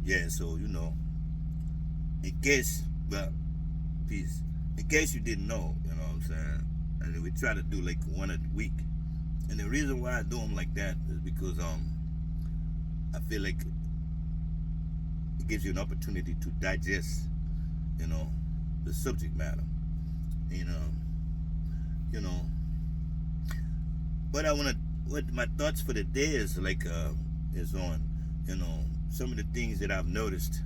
Yeah, so in case, well, peace. In case you didn't know, you know what I'm saying. And we try to do like one a week. And the reason why I do them like that is because I feel like it gives you an opportunity to digest, you know, the subject matter. You know, you know. What I wanna, what my thoughts for the day is like, is on, you know, some of the things that I've noticed,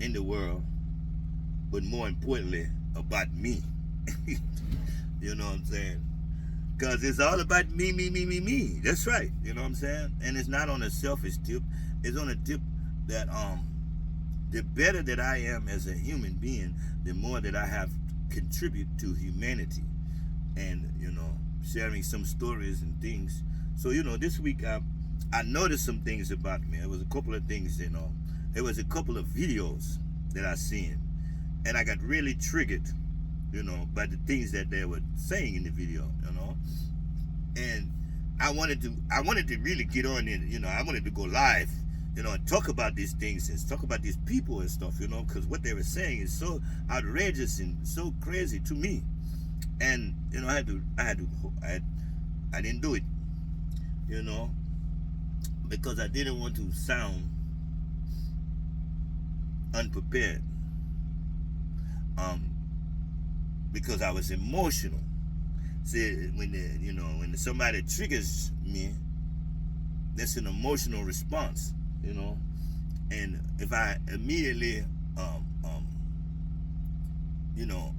in the world, but more importantly about me. You know what I'm saying? Because it's all about me, me, me, me, me. That's right. You know what I'm saying? And it's not on a selfish tip. It's on a tip that the better that I am as a human being, the more that I have contribute to humanity, and sharing some stories and things. So this week I noticed some things about me. It was a couple of things. It was a couple of videos that I seen, and I got really triggered, by the things that they were saying in the video, and I wanted to really get on in, I wanted to go live, and talk about these things and talk about these people and stuff, because what they were saying is so outrageous and so crazy to me, and I didn't do it, you know, because I didn't want to sound unprepared, um, because I was emotional. See, when somebody triggers me, that's an emotional response, and if I immediately, you know,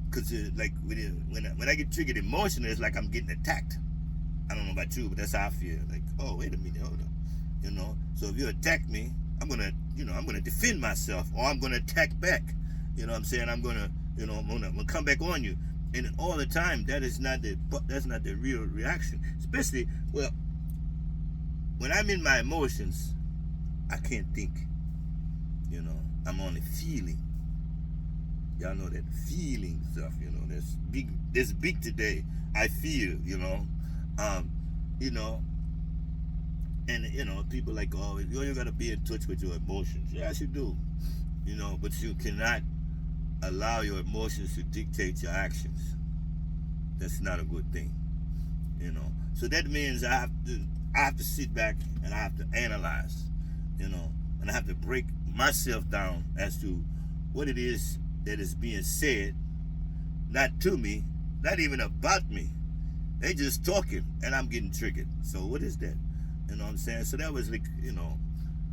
because like when I get triggered emotionally, it's like I'm getting attacked. I don't know about you, but that's how I feel. Like, oh, wait a minute, hold up, So if you attack me, I'm gonna defend myself, or I'm gonna attack back. You know what I'm saying? I'm gonna come back on you. And all the time, that's not the real reaction. Especially, well, when I'm in my emotions, I can't think. I'm only feeling. Y'all know that feeling stuff. That's big. That's big today. I feel. Um, you know, and people like, oh, you gotta be in touch with your emotions. Yes, you do. But you cannot allow your emotions to dictate your actions. That's not a good thing. So that means I have to sit back and I have to analyze, and I have to break myself down as to what it is that is being said, not to me, not even about me. They just talking and I'm getting triggered. So what is that? You know what I'm saying? So that was like,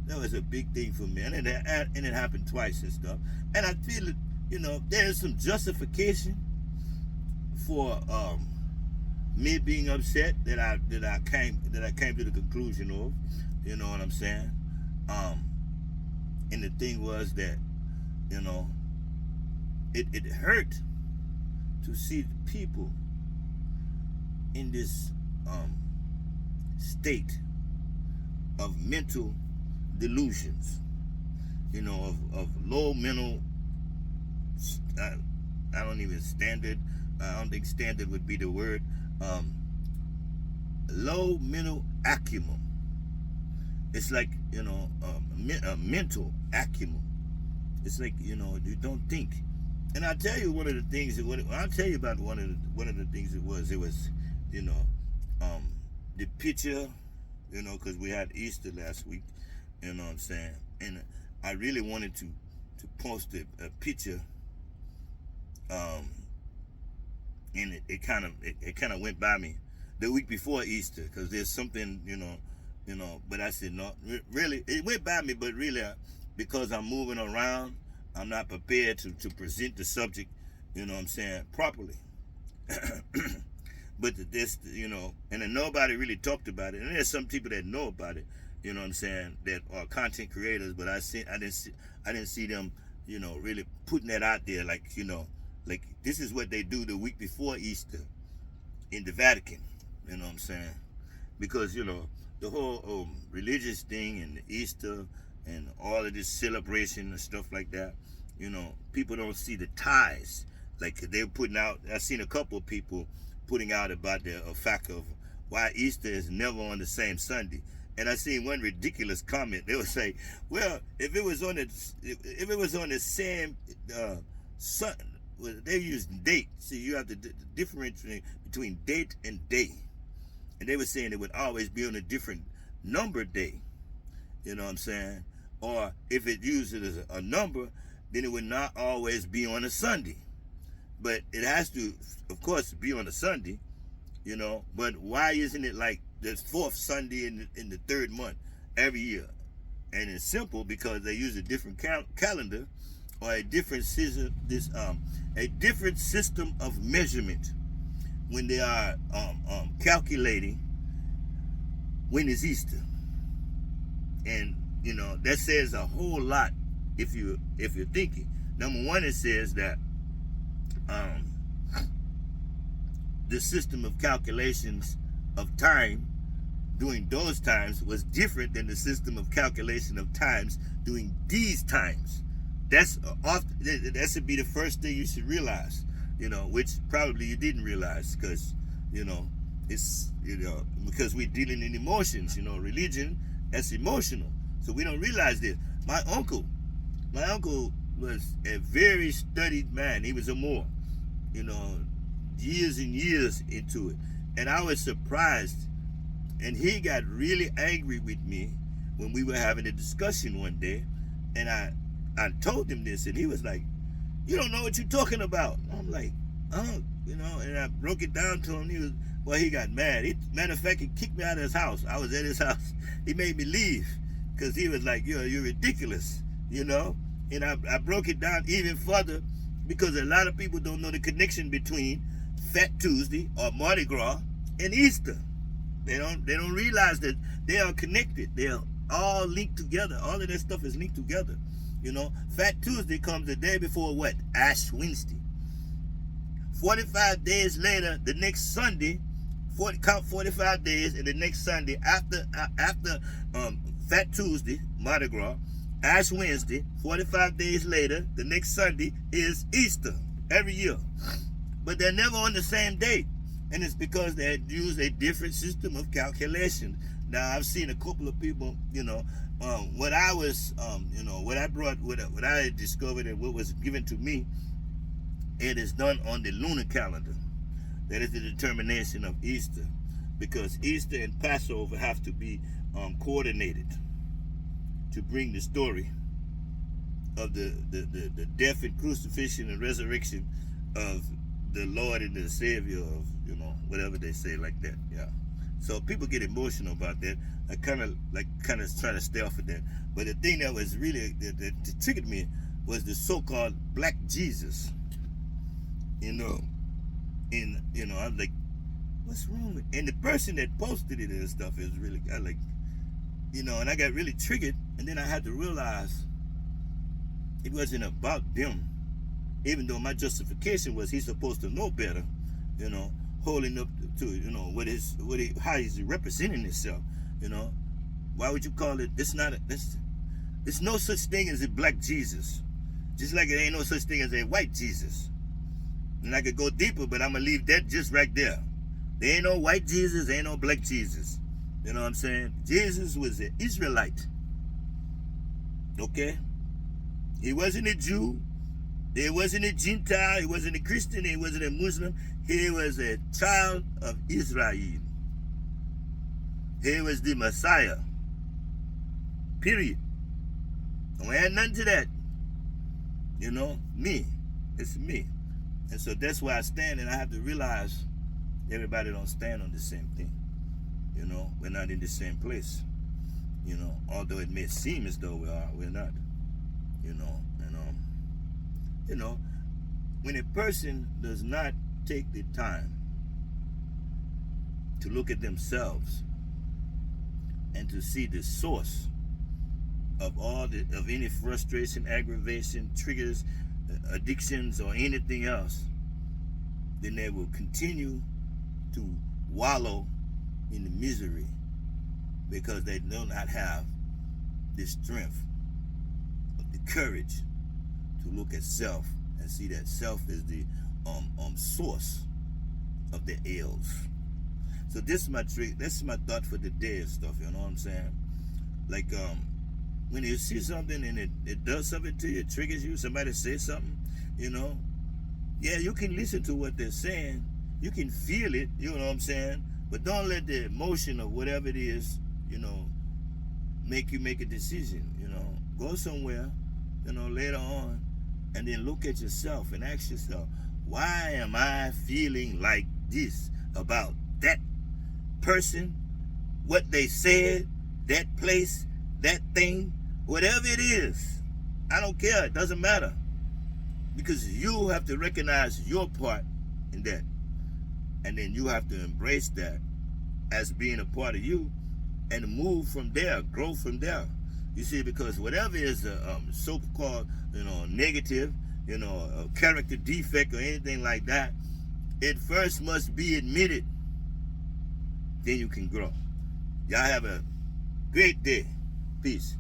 that was a big thing for me, and it happened twice and stuff. And I feel it, there is some justification for me being upset that I came to the conclusion of, you know what I'm saying? And the thing was that, it hurt to see people in this state of mental delusions, of low mental. I don't even standard. I don't think standard would be the word. Low mental acumen. It's like a mental acumen. It's like you don't think. And I'll tell you one of the things. I'll tell you about one of the things it was. It was, the picture, because we had Easter last week. You know what I'm saying? And I really wanted to post a picture. And it kind of went by me the week before Easter, because there's something, but I said no, really it went by me, but really because I'm moving around, I'm not prepared to present the subject, what I'm saying, properly. But this, and then nobody really talked about it, and there's some people that know about it, what I'm saying, that are content creators, but I didn't see them, really putting that out there, like, like this is what they do the week before Easter in the Vatican, you know what I'm saying? Because, the whole religious thing and Easter and all of this celebration and stuff like that, people don't see the ties. Like they're putting out, I've seen a couple of people putting out about the fact of why Easter is never on the same Sunday. And I seen one ridiculous comment. They would say, "Well, if it was on the same sun, well, they use date. See, you have to differentiate between date and day." And they were saying it would always be on a different number day. You know what I'm saying? Or if it uses a number, then it would not always be on a Sunday. But it has to, of course, be on a Sunday, you know. But why isn't it like the fourth Sunday in the third month every year? And it's simple because they use a different calendar or a different system of measurement when they are calculating when is Easter. And you know that says a whole lot if you're thinking. Number one, it says that the system of calculations of time during those times was different than the system of calculation of times during these times. That should be the first thing you should realize, you know, which probably you didn't realize because, you know, it's, you know, because we're dealing in emotions, you know, religion, that's emotional. So we don't realize this. My uncle was a very studied man. He was a Moor, you know, years and years into it. And I was surprised. And he got really angry with me when we were having a discussion one day. And I told him this, and he was like, "You don't know what you're talking about." I'm like, "Oh," you know, and I broke it down to him. He got mad. Matter of fact, he kicked me out of his house. I was at his house. He made me leave because he was like, you're ridiculous, you know. And I broke it down even further because a lot of people don't know the connection between Fat Tuesday or Mardi Gras and Easter. They don't realize that they are connected. They are all linked together. All of that stuff is linked together. You know, Fat Tuesday comes the day before what? Ash Wednesday. 45 days later, the next Sunday, count 45 days, and the next Sunday after Fat Tuesday, Mardi Gras, Ash Wednesday, 45 days later, the next Sunday is Easter every year. But they're never on the same date. And it's because they use a different system of calculation. Now, I've seen a couple of people, you know, what I was, you know, what I had discovered and what was given to me, it is done on the lunar calendar. That is the determination of Easter, because Easter and Passover have to be coordinated to bring the story of the death and crucifixion and resurrection of the Lord and the Savior of, you know, whatever they say like that. Yeah. So people get emotional about that. I kind of try to stay off of that. But the thing that was really that triggered me was the so-called Black Jesus. You know, and you know, I'm like, what's wrong with? And the person that posted it and stuff is really, I like, you know, and I got really triggered. And then I had to realize it wasn't about them. Even though my justification was he's supposed to know better, you know, holding up to, you know, how he's representing himself, you know. Why would you call it? It's no such thing as a Black Jesus, just like it ain't no such thing as a white Jesus. And I could go deeper, but I'm gonna leave that just right there. There ain't no white Jesus, there ain't no Black Jesus. You know what I'm saying? Jesus was an Israelite. Okay? He wasn't a Jew. He wasn't a Gentile, he wasn't a Christian, he wasn't a Muslim. He was a child of Israel. He was the Messiah. Period. Don't add nothing to that. You know, me. It's me. And so that's where I stand, and I have to realize everybody don't stand on the same thing. You know, we're not in the same place. You know, although it may seem as though we are, we're not. You know, when a person does not take the time to look at themselves and to see the source of any frustration, aggravation, triggers, addictions, or anything else, then they will continue to wallow in the misery because they do not have the strength, the courage to look at self and see that self is the source of their ills. So this is my trick. This is my thought for the day and stuff. You know what I'm saying? Like when you see something and it does something to you, it triggers you. Somebody says something, you know. Yeah, you can listen to what they're saying. You can feel it. You know what I'm saying? But don't let the emotion of whatever it is, you know, make you make a decision. You know, go somewhere, you know, later on, and then look at yourself and ask yourself, why am I feeling like this about that person, what they said, that place, that thing, whatever it is? I don't care. It doesn't matter. Because you have to recognize your part in that. And then you have to embrace that as being a part of you and move from there, grow from there. You see, because whatever is a so-called, you know, negative, you know, a character defect or anything like that, it first must be admitted. Then you can grow. Y'all have a great day. Peace.